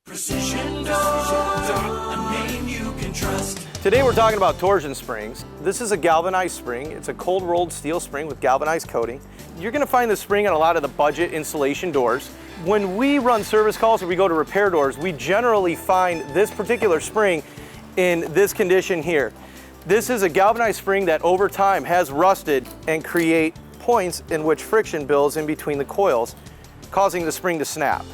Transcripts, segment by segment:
Precision Door, a name you can trust. Today we're talking about Torsion Springs. This is a galvanized spring. It's a cold rolled steel spring with galvanized coating. You're going to find this spring on a lot of the budget installation doors. When we run service calls or we go to repair doors, we generally find this particular spring in this condition here. This is a galvanized spring that over time has rusted and create points in which friction builds in between the coils, causing the spring to snap.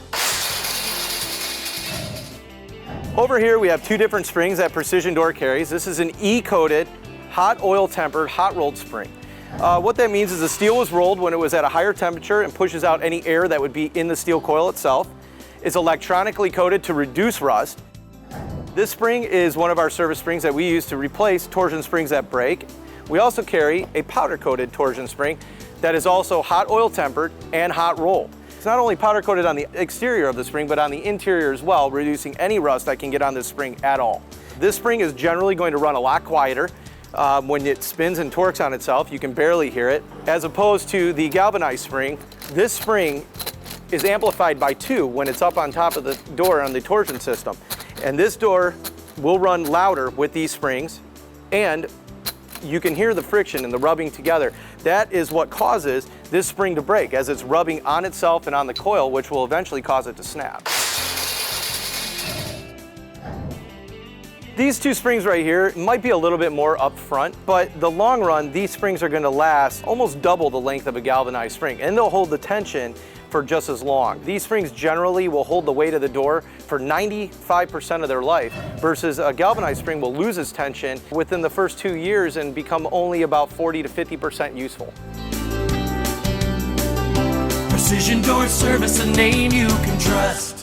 Over here we have two different springs that Precision Door carries. This is an E-coated, hot oil tempered, hot rolled spring. What that means is the steel was rolled when it was at a higher temperature and pushes out any air that would be in the steel coil itself. It's electronically coated to reduce rust. This spring is one of our service springs that we use to replace torsion springs that break. We also carry a powder coated torsion spring that is also hot oil tempered and hot rolled. It's not only powder coated on the exterior of the spring, but on the interior as well, reducing any rust that can get on this spring at all. This spring is generally going to run a lot quieter. When it spins and torques on itself, you can barely hear it. As opposed to the galvanized spring, this spring is amplified by 2 when it's up on top of the door on the torsion system. And this door will run louder with these springs, and you can hear the friction and the rubbing together. That is what causes this spring to break as it's rubbing on itself and on the coil, which will eventually cause it to snap. These two springs right here might be a little bit more up front, but the long run, these springs are going to last almost double the length of a galvanized spring, and they'll hold the tension for just as long. These springs generally will hold the weight of the door for 95% of their life, versus a galvanized spring will lose its tension within the first 2 years and become only about 40 to 50% useful. Precision Door Service, a name you can trust.